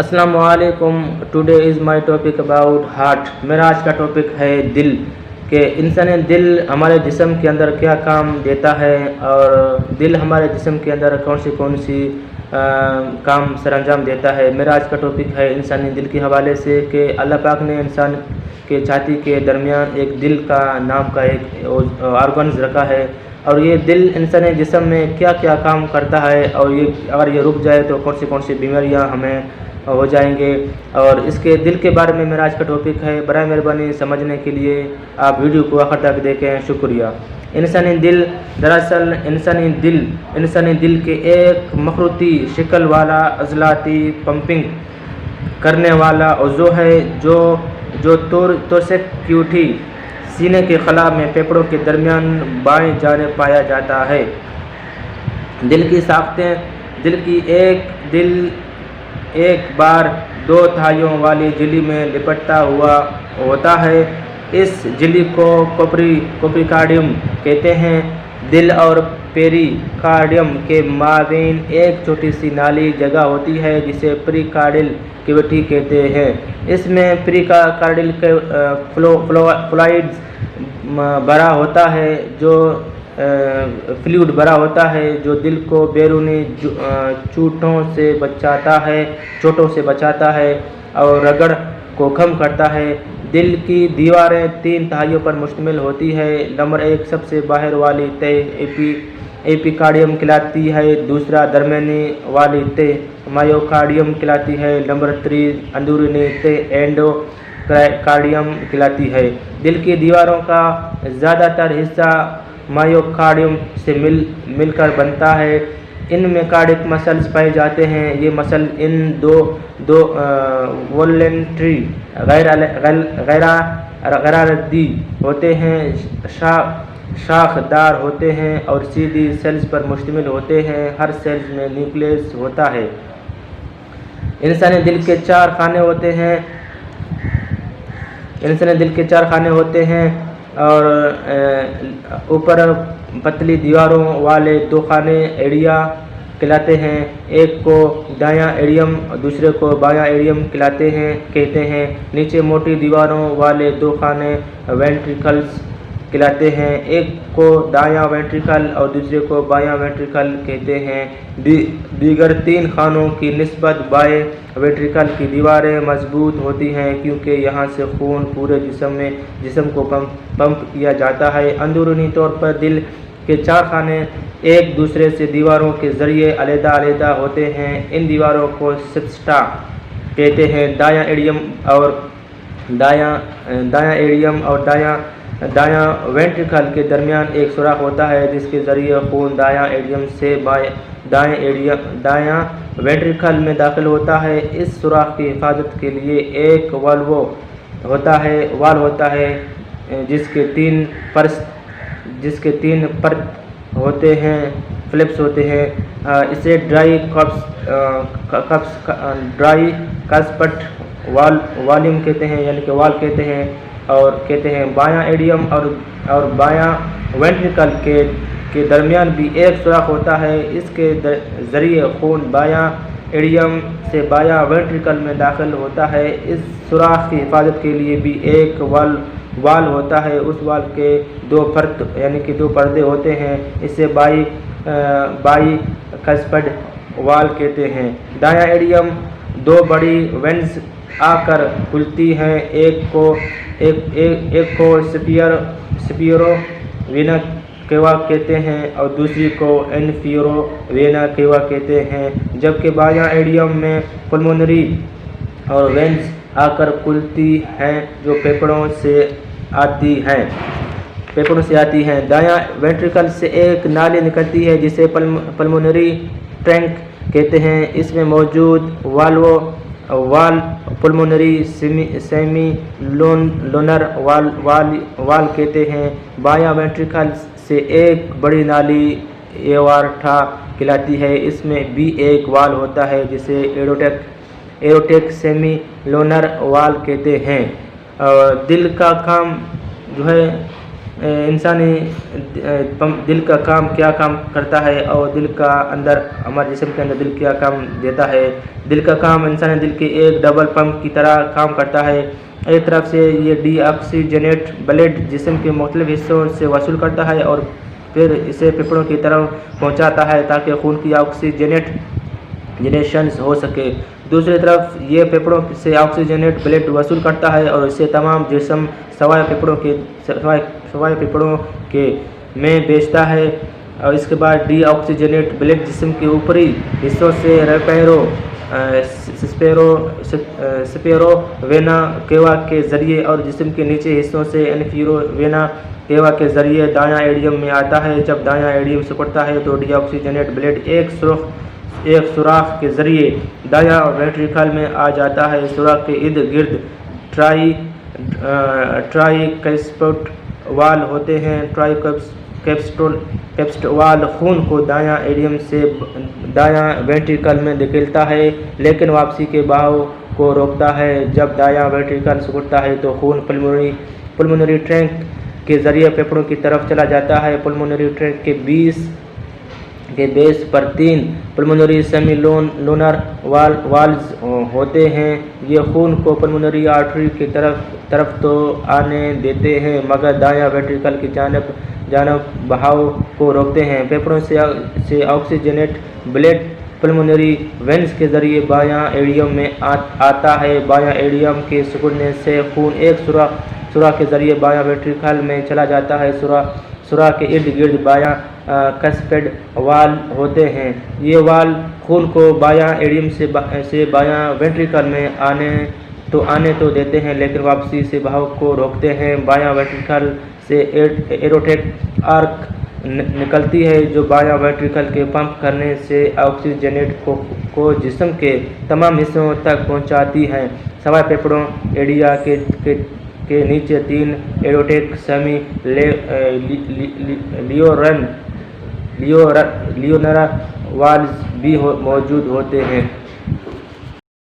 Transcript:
अस्सलाम वालेकुम। Today is my topic about heart. मेरा आज का टॉपिक है दिल, कि इंसानी दिल हमारे जिस्म के अंदर क्या काम देता है और दिल हमारे जिस्म के अंदर कौन सी काम सरअंजाम देता है। मेरा आज का टॉपिक है इंसानी दिल के हवाले से कि अल्लाह पाक ने इंसान के छाती के दरमियान एक दिल का नाम का एक ऑर्गन्स रखा है और ये दिल इंसानी जिस्म में क्या क्या काम करता है और ये अगर ये रुक जाए तो कौन सी बीमारियां हमें हो जाएंगे। और इसके दिल के बारे में मेरा आज का टॉपिक है। बराए मेहरबानी समझने के लिए आप वीडियो को आखिर तक देखें, शुक्रिया। इंसानी दिल, दरअसल इंसानी दिल के एक मखरूती शक्ल वाला अज़लाती पंपिंग करने वाला उज़्व है जो तोरसेक्यूटी सीने के खला में फेफड़ों के दरमियान बाएं जाने पाया जाता है। दिल की साख्तें, दिल एक बार दो थाइयों वाली झिल्ली में लिपटा हुआ होता है। इस झिल्ली को कोप्रिकार्डियम कहते हैं। दिल और पेरिकार्डियम के माबीन एक छोटी सी नाली जगह होती है जिसे प्रीकार्डियल कैविटी कहते हैं। इसमें प्रीकार्डियल के फ्लूइड्स भरा होता है फ्लूइड भरा होता है जो दिल को बैरूनी चोटों से बचाता है और रगड़ को कम करता है। दिल की दीवारें 3 तहाइयों पर मुश्तमिल होती है। नंबर 1 सबसे बाहर वाली तह एपिकार्डियम कहलाती है। दूसरा दरमियानी वाली तह मायोकार्डियम कहलाती है। नंबर 3 अंदरूनी तह एंडोकार्डियम कहलाती है। दिल की दीवारों का ज़्यादातर हिस्सा मायोकार्डियम से मिलकर बनता है। इनमें कार्डियक मसल्स पाए जाते हैं। ये मसल इन दो वॉलेंट्री गैरारद्दी होते हैं, शाखदार होते हैं और सीधी सेल्स पर मुश्तमिल होते हैं। हर सेल्स में न्यूक्लियस होता है। इंसानी दिल के 4 खाने होते हैं और ऊपर पतली दीवारों वाले 2 खाने एरिया कहलाते हैं। एक को दायां एरियम और दूसरे को बायां एरियम कहते हैं। नीचे मोटी दीवारों वाले 2 खाने वेंट्रिकल्स कहलाते हैं। एक को दायां वेंट्रिकल और दूसरे को बायां वेंट्रिकल कहते हैं। दीगर 3 खानों की निस्बत बाएं वेंट्रिकल की दीवारें मजबूत होती हैं क्योंकि यहाँ से खून पूरे जिस्म को पंप किया जाता है। अंदरूनी तौर पर दिल के 4 खाने एक दूसरे से दीवारों के ज़रिए अलग-अलग होते हैं। इन दीवारों को सब्सटा कहते हैं। दायां एरियम और दायां वेंट्रिकल के दरमियान एक सुराख होता है जिसके ज़रिए खून दायां एरियम से दायां वेंट्रिकल में दाखिल होता है। इस सुराख की हिफाजत के लिए एक वाल्व होता है जिसके 3 परत होते हैं, फ्लिप्स होते हैं। इसे ड्राई कस्पट वॉल्यूम कहते हैं, यानी कि वाल कहते हैं और कहते हैं। बायां एरियम और बायां वेंट्रिकल के दरमियान भी एक सुराख होता है। इसके ज़रिए खून बायां एरियम से बायां वेंट्रिकल में दाखिल होता है। इस सुराख की हिफाजत के लिए भी एक वाल होता है। उस वाल के 2 परत यानी कि 2 पर्दे होते हैं। इसे बाई कस्पड वाल कहते हैं। दायां एरियम 2 बड़ी वेंस आकर खुलती हैं। एक को स्पियरो वेना केवा कहते हैं और दूसरी को इन्फीरो वेना केवा कहते हैं। जबकि बायां एरियम में पल्मोनरी और वेंस आकर खुलती हैं जो फेफड़ों से आती हैं। दायां वेंट्रिकल से एक नाली निकलती है जिसे पल्मोनरी ट्रंक कहते हैं। इसमें मौजूद वाल पल्मोनरी सेमी लोनर वाल कहते हैं। बायां वेंट्रिकल से एक बड़ी नाली एवार्टा कहलाती है। इसमें भी एक वाल होता है जिसे एरोटेक सेमी लोनर वाल कहते हैं। दिल का काम जो है انسانی دل کا کام کیا کام کرتا ہے اور دل کا اندر ہمارے جسم کے اندر دل کیا کام دیتا ہے. دل کا کام انسانی دل کے ایک ڈبل پمپ کی طرح کام کرتا ہے. ایک طرف سے یہ ڈی آکسیجنیٹ بلڈ جسم کے مختلف حصوں سے وصول کرتا ہے اور پھر اسے پھیپھڑوں کی طرف پہنچاتا ہے تاکہ خون کی آکسیجنیشن ہو سکے. دوسری طرف یہ پھیپھڑوں سے آکسیجنیٹ بلڈ وصول کرتا ہے اور اسے تمام جسم سوائے پھیپھڑوں کے میں بھیجتا ہے. اور اس کے بعد ڈی آکسیجنیٹ بلڈ جسم کے اوپری حصوں سے سپیرو وینا کیوا کے ذریعے اور جسم کے نچلے حصوں سے انفیرو وینا کیوا کے ذریعے دایاں ایڈیم میں آتا ہے. جب دایاں ایڈیم سکڑتا ہے تو ڈی آکسیجنیٹ بلڈ ایک سوراخ کے ذریعے دایاں وینٹریکل میں آ جاتا ہے. سوراخ کے ارد گرد ٹرائی کیپسٹ وال ہوتے ہیں. ٹرائی کیپسٹ وال خون کو دایاں ایڈیم سے دایاں وینٹریکل میں دھکیلتا ہے لیکن واپسی کے بہاؤ کو روکتا ہے. جب دایاں وینٹریکل سکڑتا ہے تو خون پلمونری ٹرنک کے ذریعے پھیپھڑوں کی طرف چلا جاتا ہے. پلمونری ٹرنک کے بیس پر 3 پلمونری سیمی لونر والز ہوتے ہیں. یہ خون کو پلمونری آرٹری کی طرف تو آنے دیتے ہیں مگر دایاں وینٹریکل کی جانب بہاؤ کو روکتے ہیں. پھیپھڑوں سے آکسیجنیٹ بلڈ پلمونری وینز کے ذریعے بایاں ایڈیم میں آتا ہے. بایاں ایڈیم کے سکڑنے سے خون ایک سوراخ کے ذریعے بایاں وینٹریکل میں چلا جاتا ہے. سوراخ کے ارد گرد بایاں کیسپیڈ وال ہوتے ہیں. یہ وال خون کو بایاں ایڈیم سے بایاں وینٹریکل میں آنے تو دیتے ہیں لیکن واپسی سے بہاؤ کو روکتے ہیں. بایاں وینٹریکل سے ایروٹک آرک نکلتی ہے جو بایاں وینٹریکل کے پمپ کرنے سے آکسیجنیٹ کو جسم کے تمام حصوں تک پہنچاتی ہے سوائے پھیپھڑوں. ایڈیا کے نیچے 3 ایروٹک سیمی لیونر والز بھی موجود ہوتے ہیں.